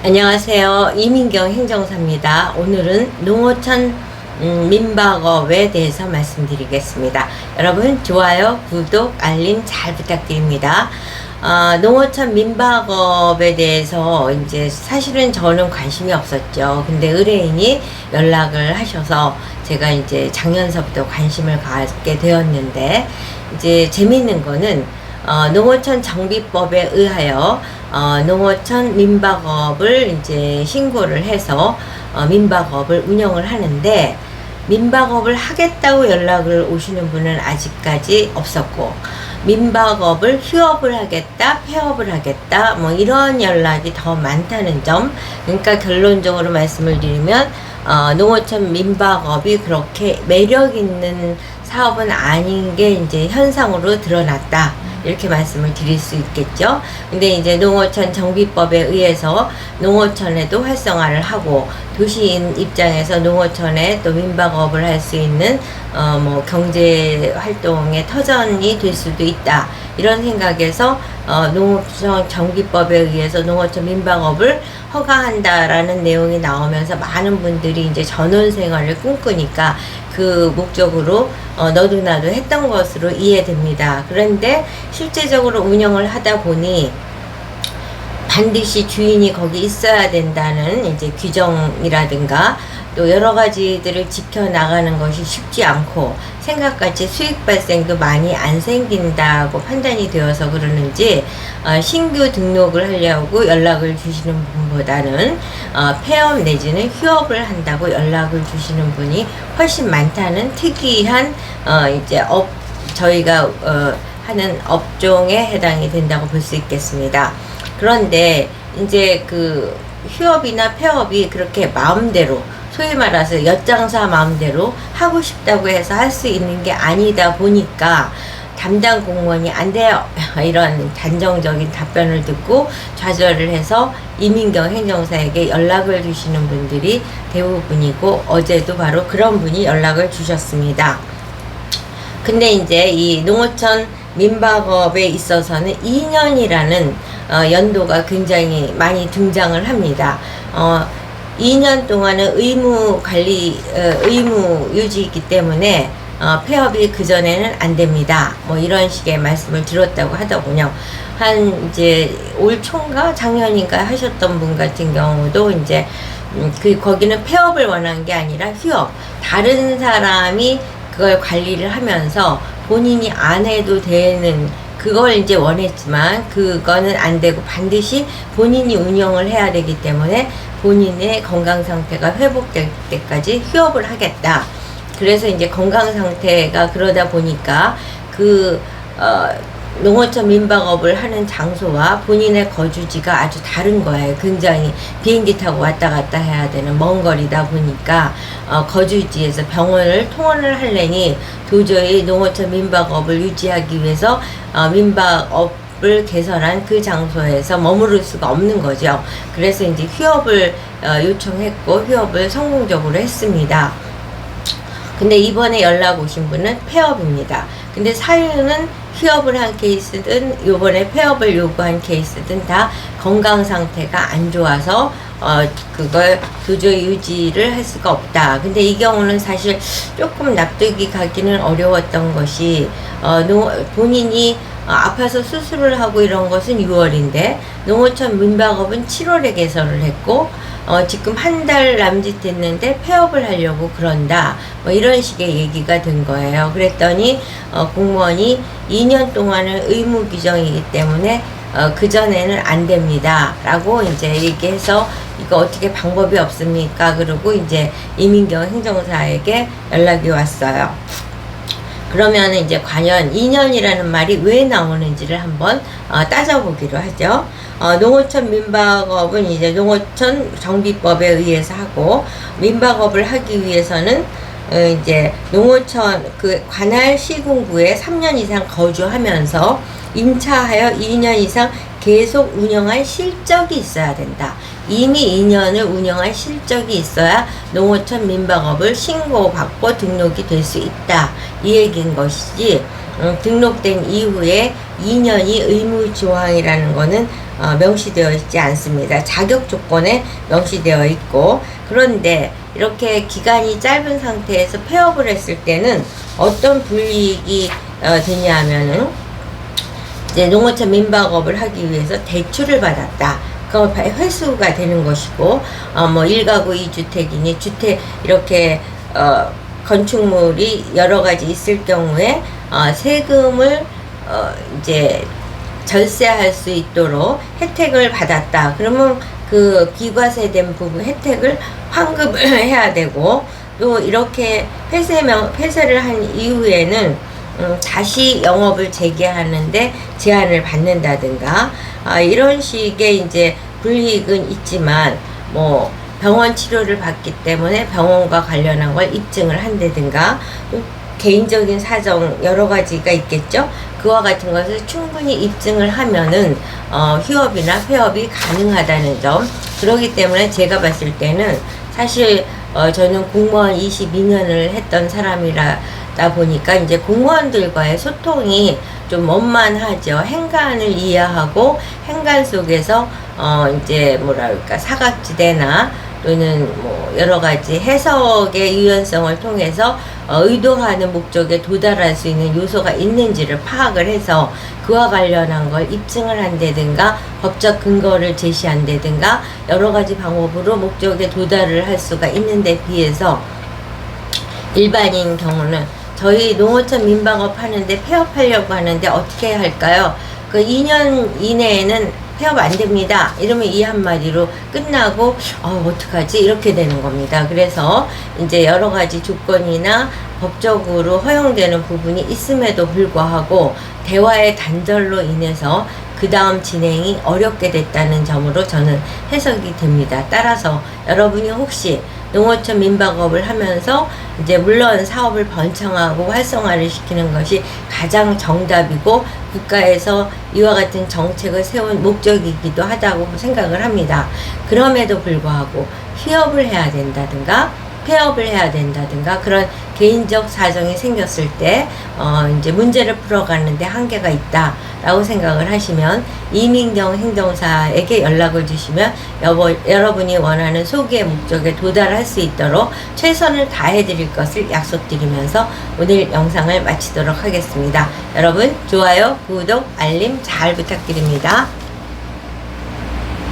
안녕하세요. 이민경 행정사입니다. 오늘은 농어촌 민박업에 대해서 말씀드리겠습니다. 여러분 좋아요, 구독, 알림 잘 부탁드립니다. 농어촌 민박업에 대해서 이제 사실은 저는 관심이 없었죠. 근데 의뢰인이 연락을 하셔서 제가 이제 작년서부터 관심을 갖게 되었는데, 이제 재미있는 거는 농어촌 정비법에 의하여 농어촌 민박업을 이제 신고를 해서 민박업을 운영을 하는데, 민박업을 하겠다고 연락을 오시는 분은 아직까지 없었고, 민박업을 휴업을 하겠다, 폐업을 하겠다, 뭐 이런 연락이 더 많다는 점. 그러니까 결론적으로 말씀을 드리면 농어촌 민박업이 그렇게 매력 있는 사업은 아닌 게 이제 현상으로 드러났다, 이렇게 말씀을 드릴 수 있겠죠. 근데 이제 농어촌 정비법에 의해서 농어촌에도 활성화를 하고, 도시인 입장에서 농어촌에 또 민박업을 할 수 있는 뭐 경제 활동의 터전이 될 수도 있다, 이런 생각에서 농어촌 정비법에 의해서 농어촌 민박업을 허가한다라는 내용이 나오면서 많은 분들이 이제 전원 생활을 꿈꾸니까 그 목적으로 너도 나도 했던 것으로 이해됩니다. 그런데 실제적으로 운영을 하다 보니 반드시 주인이 거기 있어야 된다는 이제 규정이라든가 또 여러 가지들을 지켜나가는 것이 쉽지 않고, 생각같이 수익 발생도 많이 안 생긴다고 판단이 되어서 그러는지 신규 등록을 하려고 연락을 주시는 분보다는 폐업 내지는 휴업을 한다고 연락을 주시는 분이 훨씬 많다는 특이한 이제 저희가 하는 업종에 해당이 된다고 볼 수 있겠습니다. 그런데 이제 그 휴업이나 폐업이 그렇게 마음대로, 소위 말해서 엿장사 마음대로 하고 싶다고 해서 할 수 있는 게 아니다 보니까 담당 공무원이 안 돼요, 이런 단정적인 답변을 듣고 좌절을 해서 이민경 행정사에게 연락을 주시는 분들이 대부분이고, 어제도 바로 그런 분이 연락을 주셨습니다. 근데 이제 이 농어촌 민박업에 있어서는 2년이라는 연도가 굉장히 많이 등장을 합니다. 2년 동안은 의무 관리, 의무 유지이기 때문에 폐업이 그전에는 안 됩니다, 뭐 이런 식의 말씀을 들었다고 하더군요. 한 이제 올 초인가 작년인가 하셨던 분 같은 경우도 이제 거기는 폐업을 원한 게 아니라 휴업, 다른 사람이 그걸 관리를 하면서 본인이 안 해도 되는 그걸 이제 원했지만 그거는 안 되고 반드시 본인이 운영을 해야 되기 때문에 본인의 건강 상태가 회복될 때까지 휴업을 하겠다. 그래서 이제 건강 상태가 그러다 보니까 농어촌 민박업을 하는 장소와 본인의 거주지가 아주 다른 거예요. 굉장히 비행기 타고 왔다 갔다 해야 되는 먼 거리다 보니까 거주지에서 병원을 통원을 하려니 도저히 농어촌 민박업을 유지하기 위해서 민박업을 개설한 그 장소에서 머무를 수가 없는 거죠. 그래서 이제 휴업을 요청했고 휴업을 성공적으로 했습니다. 근데 이번에 연락 오신 분은 폐업입니다. 근데 사유는 휴업을 한 케이스든 요번에 폐업을 요구한 케이스든 다 건강 상태가 안 좋아서 그걸 도저히 유지를 할 수가 없다. 근데 이 경우는 사실 조금 납득이 가기는 어려웠던 것이 본인이 아파서 수술을 하고 이런 것은 6월인데 농어촌 민박업은 7월에 개설을 했고 지금 한 달 남짓 됐는데 폐업을 하려고 그런다, 뭐 이런 식의 얘기가 된 거예요. 그랬더니 공무원이 2년 동안은 의무 규정이기 때문에 그전에는 안 됩니다 라고 이제 얘기해서, 이거 어떻게 방법이 없습니까? 그러고 이제 이민경 행정사에게 연락이 왔어요. 그러면 이제 과연 2년이라는 말이 왜 나오는지를 한번 따져보기로 하죠. 농어촌 민박업은 이제 농어촌 정비법에 의해서 하고, 민박업을 하기 위해서는 이제 농어촌 그 관할 시군구에 3년 이상 거주하면서 임차하여 2년 이상 계속 운영할 실적이 있어야 된다. 이미 2년을 운영할 실적이 있어야 농어촌 민박업을 신고받고 등록이 될 수 있다, 이 얘기인 것이지, 등록된 이후에 2년이 의무조항이라는 거는 명시되어 있지 않습니다. 자격 조건에 명시되어 있고, 그런데 이렇게 기간이 짧은 상태에서 폐업을 했을 때는 어떤 불이익이 되냐면은, 이제 농어촌 민박업을 하기 위해서 대출을 받았다. 그 회수가 되는 것이고, 뭐 1가구 2주택이니 주택 이렇게 건축물이 여러 가지 있을 경우에 세금을 이제 절세할 수 있도록 혜택을 받았다. 그러면 그 비과세된 부분 혜택을 환급을 해야 되고, 또 이렇게 폐쇄를 한 이후에는 다시 영업을 재개하는데 제한을 받는다든가, 이런 식의 이제 불이익은 있지만, 뭐 병원 치료를 받기 때문에 병원과 관련한 걸 입증을 한다든가, 개인적인 사정 여러 가지가 있겠죠. 그와 같은 것을 충분히 입증을 하면은 휴업이나 폐업이 가능하다는 점. 그렇기 때문에 제가 봤을 때는 사실 저는 공무원 22년을 했던 사람이다 보니까 이제 공무원들과의 소통이 좀 원만하죠. 행간을 이해하고 행간 속에서 이제 뭐랄까 사각지대나 또는 뭐 여러 가지 해석의 유연성을 통해서 의도하는 목적에 도달할 수 있는 요소가 있는지를 파악을 해서 그와 관련한 걸 입증을 한다든가 법적 근거를 제시한다든가 여러 가지 방법으로 목적에 도달을 할 수가 있는데 비해서, 일반인 경우는 저희 농어촌 민박업 하는데 폐업하려고 하는데 어떻게 할까요? 그 2년 이내에는 폐업 안 됩니다. 이러면 이 한마디로 끝나고 어떡하지? 이렇게 되는 겁니다. 그래서 이제 여러 가지 조건이나 법적으로 허용되는 부분이 있음에도 불구하고 대화의 단절로 인해서 그 다음 진행이 어렵게 됐다는 점으로 저는 해석이 됩니다. 따라서 여러분이 혹시 농어촌 민박업을 하면서 이제 물론 사업을 번창하고 활성화를 시키는 것이 가장 정답이고 국가에서 이와 같은 정책을 세운 목적이기도 하다고 생각을 합니다. 그럼에도 불구하고 휴업을 해야 된다든가 폐업을 해야 된다든가 그런 개인적 사정이 생겼을 때 이제 문제를 풀어가는데 한계가 있다라고 생각을 하시면 이민경 행정사에게 연락을 주시면 여러분이 원하는 소기의 목적에 도달할 수 있도록 최선을 다해 드릴 것을 약속드리면서 오늘 영상을 마치도록 하겠습니다. 여러분 좋아요, 구독, 알림 잘 부탁드립니다.